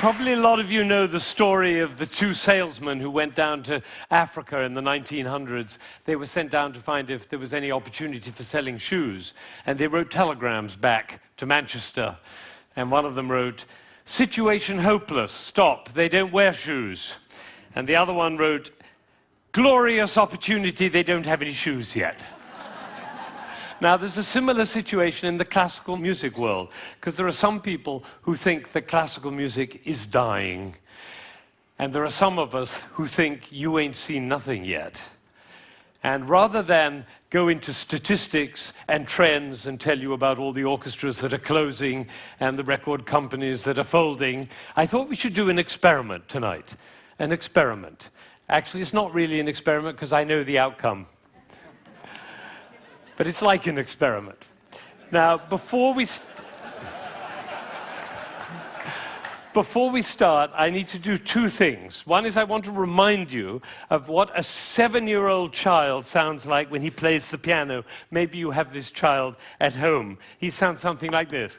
Probably a lot of you know the story of the two salesmen who went down to Africa in the 1900s. They were sent down to find if there was any opportunity for selling shoes. And they wrote telegrams back to Manchester. And one of them wrote, "Situation hopeless, stop, they don't wear shoes." And the other one wrote, "Glorious opportunity, they don't have any shoes yet." Now, there's a similar situation in the classical music world, because there are some people who think that classical music is dying, and there are some of us who think you ain't seen nothing yet. And rather than go into statistics and trends and tell you about all the orchestras that are closing and the record companies that are folding, I thought we should do an experiment tonight. An experiment. Actually, it's not really an experiment because I know the outcome. But it's like an experiment. Now, before we start, I need to do two things. One is I want to remind you of what a 7-year-old child sounds like when he plays the piano. Maybe you have this child at home. He sounds something like this.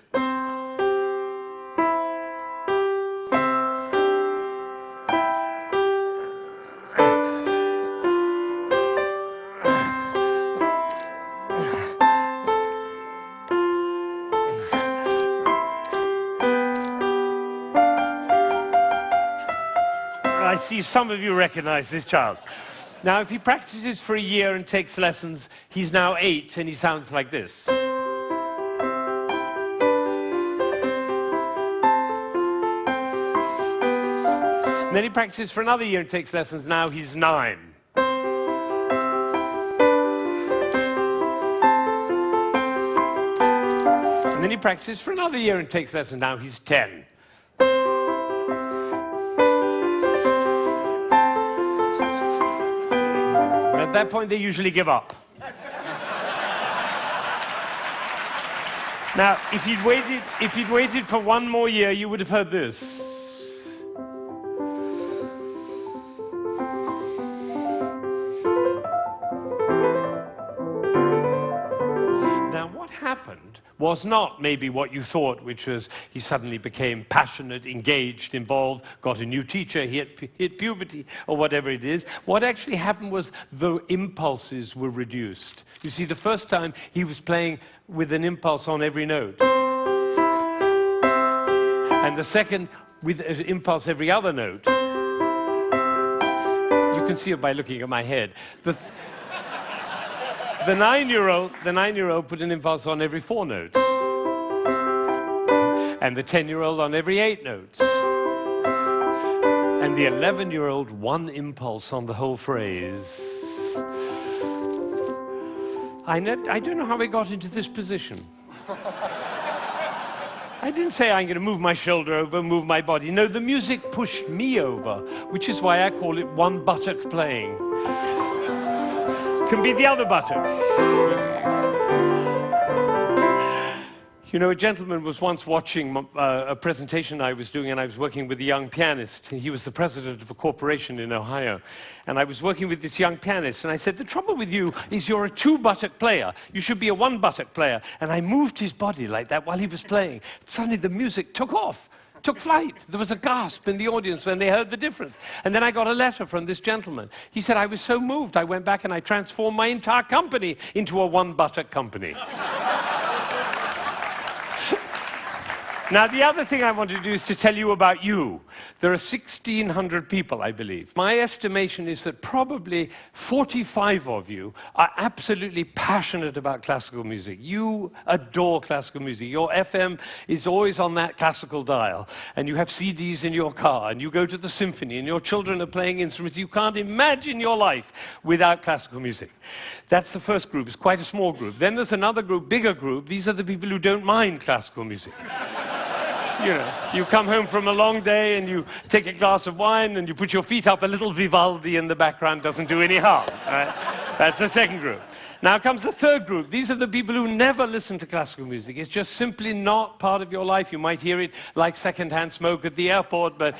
I see some of you recognize this child. Now, if he practices for a year and takes lessons, he's now 8 and he sounds like this. And then he practices for another year and takes lessons, now he's 9. And then he practices for another year and takes lessons, now he's 10. At that point, they usually give up. Now, if you'd waited for one more year, you would have heard this. Now, what happened was not maybe what you thought, which was he suddenly became passionate, engaged, involved, got a new teacher, he hit puberty, or whatever it is. What actually happened was the impulses were reduced. You see, the first time he was playing with an impulse on every note. And the second, with an impulse every other note. You can see it by looking at my head. The 9-year-old put an impulse on every 4 notes. And the 10-year-old on every 8 notes. And the 11-year-old, one impulse on the whole phrase. I don't know how I got into this position. I didn't say I'm going to move my shoulder over, move my body. No, the music pushed me over, which is why I call it one buttock playing. Can be the other buttock. You know, a gentleman was once watching a presentation I was doing, and I was working with a young pianist. He was the president of a corporation in Ohio. And I was working with this young pianist, and I said, "The trouble with you is you're a 2-buttock player. You should be a 1-buttock player." And I moved his body like that while he was playing. Suddenly the music took off. Took flight. There was a gasp in the audience when they heard the difference. And then I got a letter from this gentleman. He said, "I was so moved, I went back and I transformed my entire company into a 1-buttock company." Now, the other thing I want to do is to tell you about you. There are 1,600 people, I believe. My estimation is that probably 45 of you are absolutely passionate about classical music. You adore classical music. Your FM is always on that classical dial, and you have CDs in your car, and you go to the symphony, and your children are playing instruments. You can't imagine your life without classical music. That's the first group. It's quite a small group. Then there's another group, bigger group. These are the people who don't mind classical music. You know, you come home from a long day and you take a glass of wine and you put your feet up, a little Vivaldi in the background doesn't do any harm. Right? That's the second group. Now comes the third group. These are the people who never listen to classical music. It's just simply not part of your life. You might hear it like secondhand smoke at the airport, but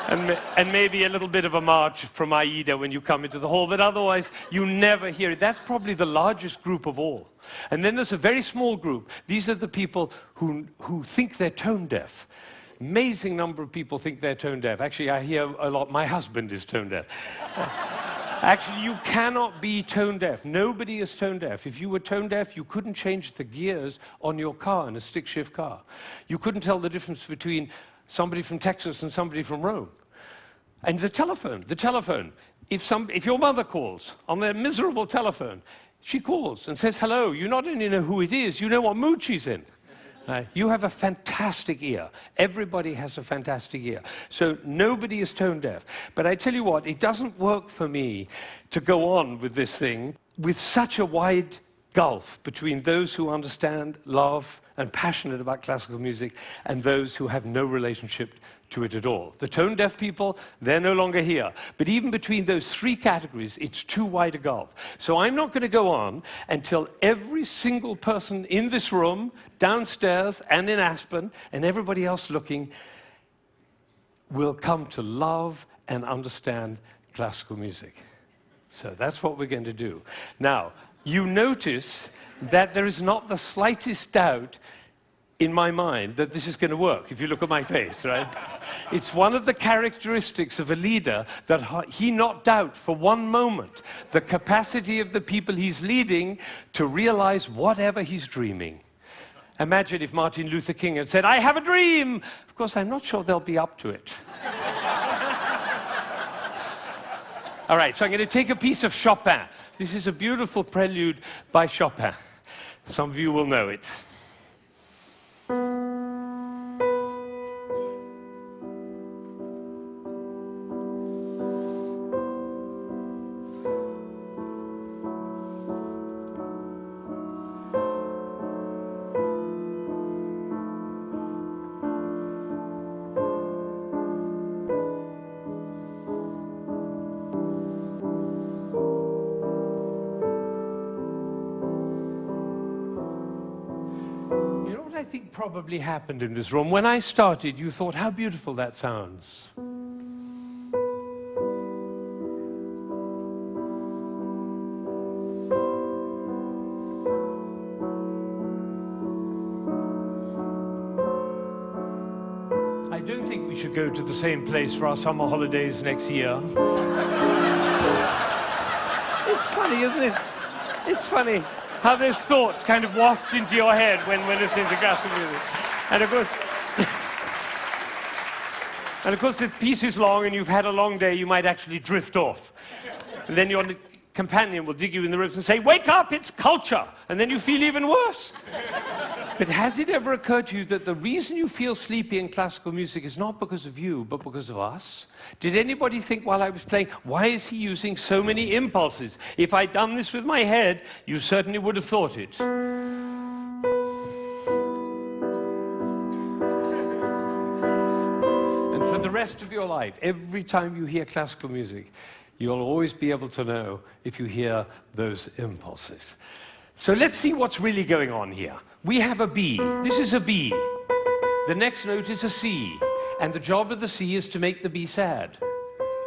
and maybe a little bit of a march from Aida when you come into the hall, but otherwise you never hear it. That's probably the largest group of all. And then there's a very small group. These are the people who think they're tone deaf. Amazing number of people think they're tone deaf. Actually, I hear a lot, my husband is tone deaf. Actually, you cannot be tone deaf. Nobody is tone deaf. If you were tone deaf, you couldn't change the gears on your car in a stick-shift car. You couldn't tell the difference between somebody from Texas and somebody from Rome. And the telephone. If your mother calls on their miserable telephone, she calls and says, hello, you not only know who it is, you know what mood she's in. You have a fantastic ear. Everybody has a fantastic ear. So nobody is tone deaf. But I tell you what, it doesn't work for me to go on with this thing with such a wide gulf between those who understand, love, and passionate about classical music and those who have no relationship to it at all. The tone-deaf people, they're no longer here. But even between those three categories, it's too wide a gulf. So I'm not going to go on until every single person in this room, downstairs and in Aspen, and everybody else looking, will come to love and understand classical music. So that's what we're going to do. Now, you notice that there is not the slightest doubt in my mind that this is going to work, if you look at my face, right? It's one of the characteristics of a leader that he not doubt for one moment the capacity of the people he's leading to realize whatever he's dreaming. Imagine if Martin Luther King had said, I have a dream! Of course, I'm not sure they'll be up to it. All right, so I'm going to take a piece of Chopin. This is a beautiful prelude by Chopin. Some of you will know it. I think probably happened in this room. When I started, you thought, how beautiful that sounds. I don't think we should go to the same place for our summer holidays next year. It's funny, isn't it? It's funny how those thoughts kind of waft into your head when listening to classical music. And of course, if the piece is long and you've had a long day, you might actually drift off. And then your companion will dig you in the ribs and say, wake up, it's culture! And then you feel even worse. But has it ever occurred to you that the reason you feel sleepy in classical music is not because of you, but because of us? Did anybody think while I was playing, why is he using so many impulses? If I'd done this with my head, you certainly would have thought it. And for the rest of your life, every time you hear classical music, you'll always be able to know if you hear those impulses. So let's see what's really going on here. We have a B. This is a B. The next note is a C. And the job of the C is to make the B sad.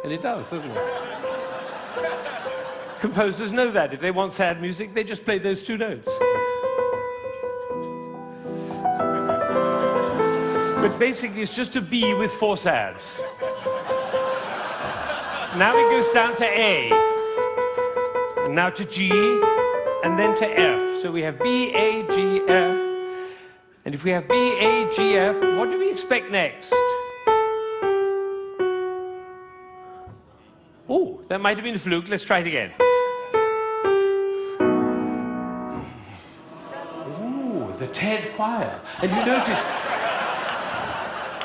And it does, doesn't it? Composers know that. If they want sad music, they just play those two notes. But basically, it's just a B with four sads. Now it goes down to A. And now to G. And then to F. So we have B, A, G, F. And if we have B, A, G, F, what do we expect next? Oh, that might have been a fluke. Let's try it again. Ooh, the TED choir. And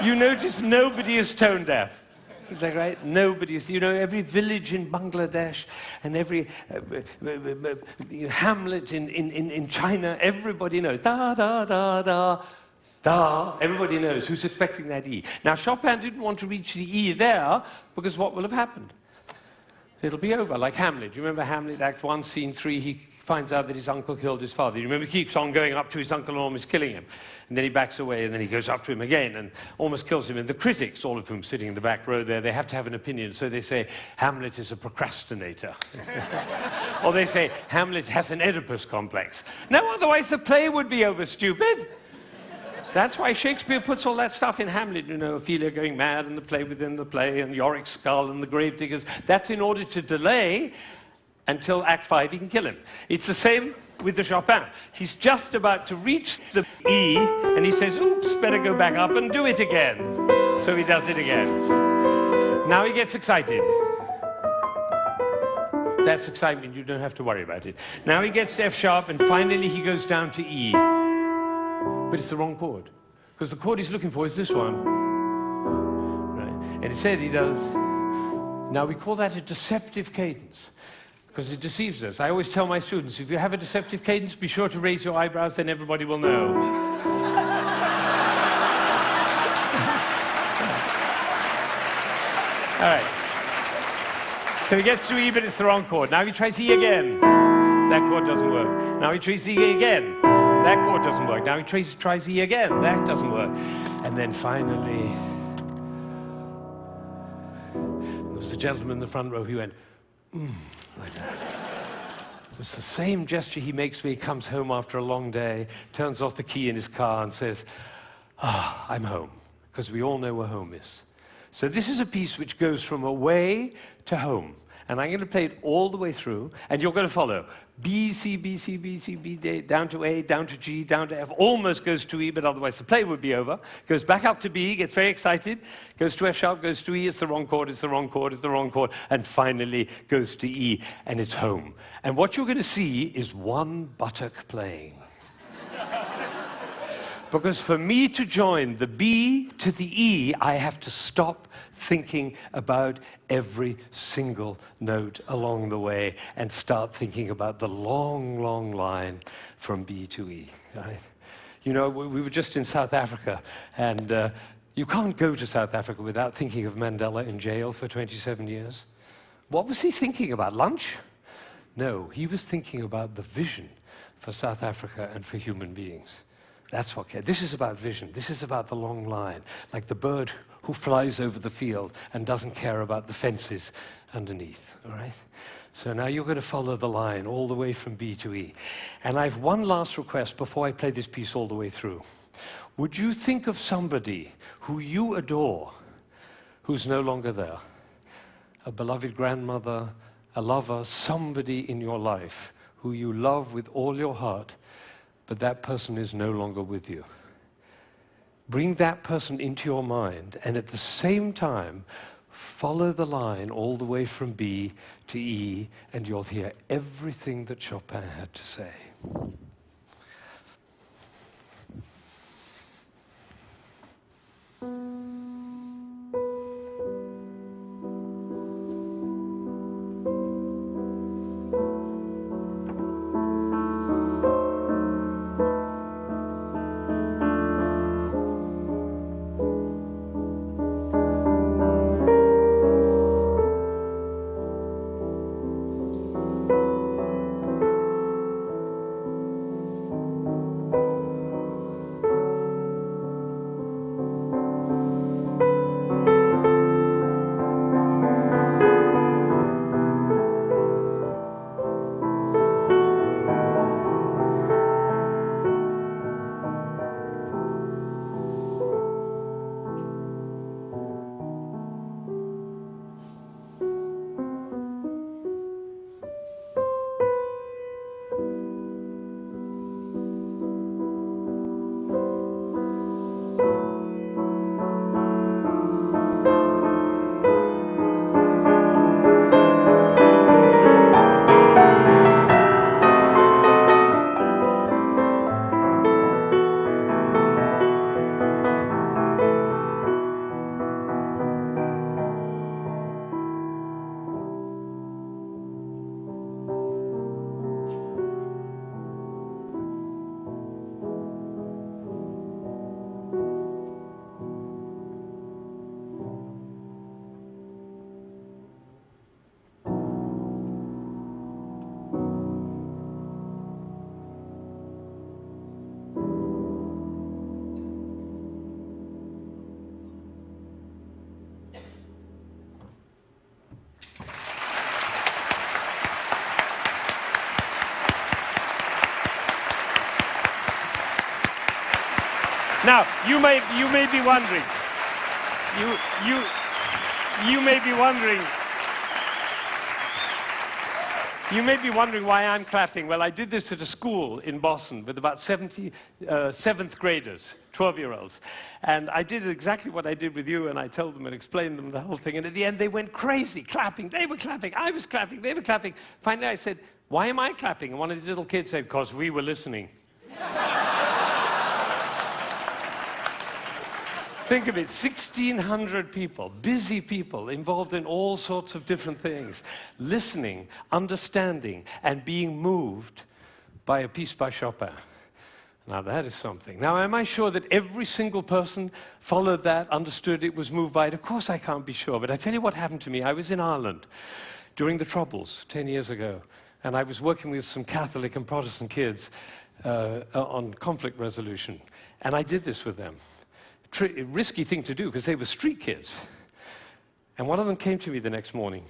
you notice nobody is tone deaf. Is that right? Nobody's, you know, every village in Bangladesh and every hamlet in China, everybody knows. Da, da, da, da, da. Everybody knows who's expecting that E. Now, Chopin didn't want to reach the E there because what will have happened? It'll be over, like Hamlet. You remember Hamlet, Act 1, Scene 3, he finds out that his uncle killed his father. You remember he keeps on going up to his uncle and almost killing him. And then he backs away, and then he goes up to him again and almost kills him. And the critics, all of whom sitting in the back row there, they have to have an opinion. So they say, Hamlet is a procrastinator. Or they say, Hamlet has an Oedipus complex. No, otherwise the play would be over, stupid. That's why Shakespeare puts all that stuff in Hamlet, you know, Ophelia going mad and the play within the play and Yorick's skull and the gravediggers. That's in order to delay until Act 5 he can kill him. It's the same with the Chopin. He's just about to reach the E and he says, oops, better go back up and do it again. So he does it again. Now he gets excited. That's excitement, you don't have to worry about it. Now he gets to F sharp and finally he goes down to E. But it's the wrong chord. Because the chord he's looking for is this one. Right? And instead he does. Now we call that a deceptive cadence. Because it deceives us. I always tell my students, if you have a deceptive cadence, be sure to raise your eyebrows, then everybody will know. All right. So he gets to E, but it's the wrong chord. Now he tries E again. That chord doesn't work. Now he tries E again. That chord doesn't work. Now he tries E again. That doesn't work. And then finally, there was a gentleman in the front row who went, like that. It's the same gesture he makes when he comes home after a long day, turns off the key in his car and says, I'm home. Because we all know where home is. So this is a piece which goes from away to home. And I'm going to play it all the way through, and you're going to follow. B, C, B, C, B, C, B, D, down to A, down to G, down to F, almost goes to E, but otherwise the play would be over. Goes back up to B, gets very excited, goes to F sharp, goes to E, it's the wrong chord, it's the wrong chord, it's the wrong chord, and finally goes to E, and it's home. And what you're going to see is one buttock playing. Because for me to join the B to the E, I have to stop thinking about every single note along the way and start thinking about the long, long line from B to E. Right? You know, we were just in South Africa, and you can't go to South Africa without thinking of Mandela in jail for 27 years. What was he thinking about? Lunch? No, he was thinking about the vision for South Africa and for human beings. That's what. This is about vision. This is about the long line, like the bird who flies over the field and doesn't care about the fences underneath. All right? So now you're going to follow the line all the way from B to E. And I have one last request before I play this piece all the way through. Would you think of somebody who you adore, who's no longer there? A beloved grandmother, a lover, somebody in your life who you love with all your heart, but that person is no longer with you. Bring that person into your mind, and at the same time, follow the line all the way from B to E, and you'll hear everything that Chopin had to say. Now, you may be wondering, you may be wondering, you may be wondering why I'm clapping. Well, I did this at a school in Boston with about 70 seventh graders, 12-year-olds. And I did exactly what I did with you, and I told them and explained them the whole thing. And at the end, they went crazy, clapping. They were clapping, I was clapping, they were clapping. Finally, I said, why am I clapping? And one of these little kids said, because we were listening. Think of it, 1,600 people, busy people, involved in all sorts of different things, listening, understanding, and being moved by a piece by Chopin. Now that is something. Now, am I sure that every single person followed that, understood it, was moved by it? Of course I can't be sure, but I tell you what happened to me. I was in Ireland during the Troubles 10 years ago, and I was working with some Catholic and Protestant kids on conflict resolution, and I did this with them. Risky thing to do, because they were street kids. And one of them came to me the next morning,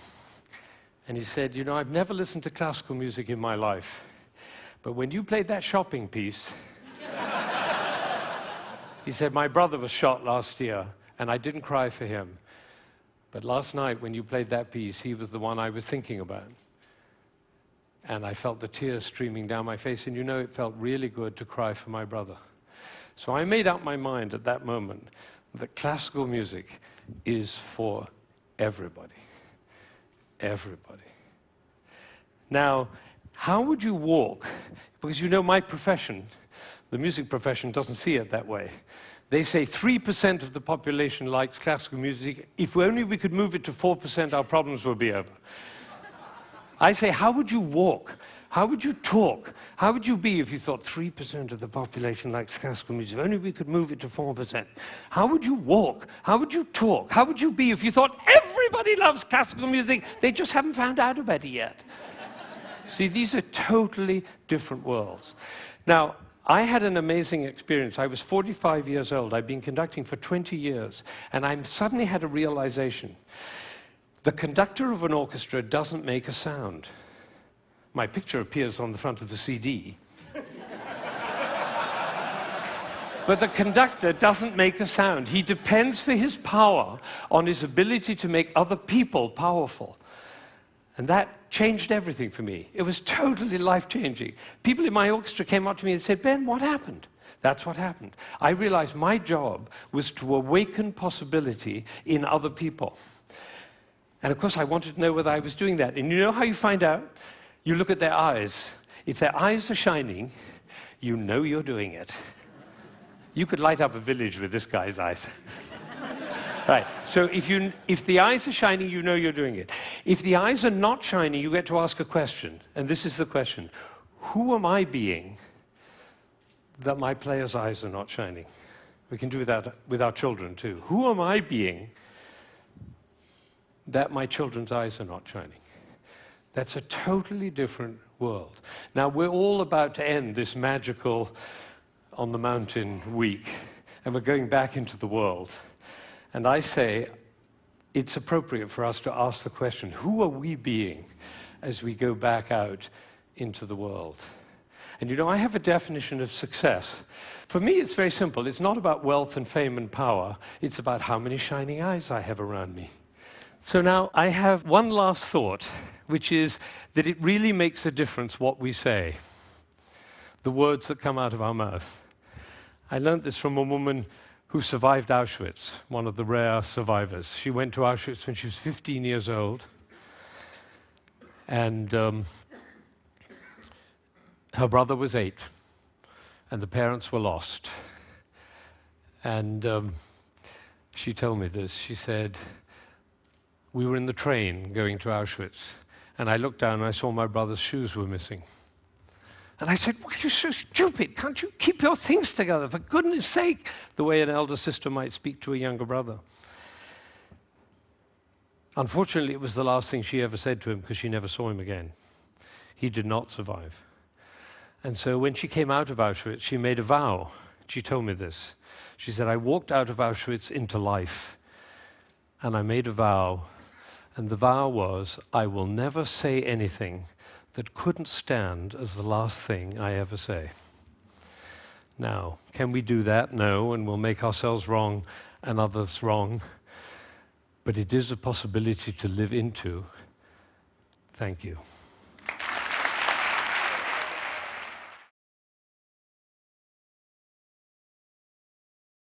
and he said, you know, I've never listened to classical music in my life, but when you played that shopping piece, he said, my brother was shot last year, and I didn't cry for him. But last night, when you played that piece, he was the one I was thinking about. And I felt the tears streaming down my face, and you know, it felt really good to cry for my brother. So I made up my mind at that moment that classical music is for everybody. Everybody. Now, how would you walk? Because you know my profession, the music profession, doesn't see it that way. They say 3% of the population likes classical music. If only we could move it to 4%, our problems would be over. I say, how would you walk? How would you talk? How would you be if you thought 3% of the population likes classical music? If only we could move it to 4%. How would you walk? How would you talk? How would you be if you thought everybody loves classical music? They just haven't found out about it yet. See, these are totally different worlds. Now, I had an amazing experience. I was 45 years old. I'd been conducting for 20 years, and I suddenly had a realization. The conductor of an orchestra doesn't make a sound. My picture appears on the front of the CD. But the conductor doesn't make a sound. He depends for his power on his ability to make other people powerful. And that changed everything for me. It was totally life-changing. People in my orchestra came up to me and said, Ben, what happened? That's what happened. I realized my job was to awaken possibility in other people. And of course, I wanted to know whether I was doing that. And you know how you find out? You look at their eyes. If their eyes are shining, you know you're doing it. You could light up a village with this guy's eyes. Right, so if the eyes are shining, you know you're doing it. If the eyes are not shining, you get to ask a question. And this is the question. Who am I being that my player's eyes are not shining? We can do that with our children too. Who am I being that my children's eyes are not shining? That's a totally different world. Now, we're all about to end this magical on the mountain week, and we're going back into the world. And I say, it's appropriate for us to ask the question, who are we being as we go back out into the world? And you know, I have a definition of success. For me, it's very simple. It's not about wealth and fame and power. It's about how many shining eyes I have around me. So now, I have one last thought, which is that it really makes a difference what we say, the words that come out of our mouth. I learned this from a woman who survived Auschwitz, one of the rare survivors. She went to Auschwitz when she was 15 years old, and her brother was 8, and the parents were lost. And she told me this. She said, we were in the train going to Auschwitz, and I looked down and I saw my brother's shoes were missing. And I said, why are you so stupid? Can't you keep your things together, for goodness sake? The way an elder sister might speak to a younger brother. Unfortunately, it was the last thing she ever said to him, because she never saw him again. He did not survive. And so when she came out of Auschwitz, she made a vow. She told me this. She said, I walked out of Auschwitz into life, and I made a vow. And the vow was, I will never say anything that couldn't stand as the last thing I ever say. Now, can we do that? No, and we'll make ourselves wrong and others wrong. But it is a possibility to live into. Thank you.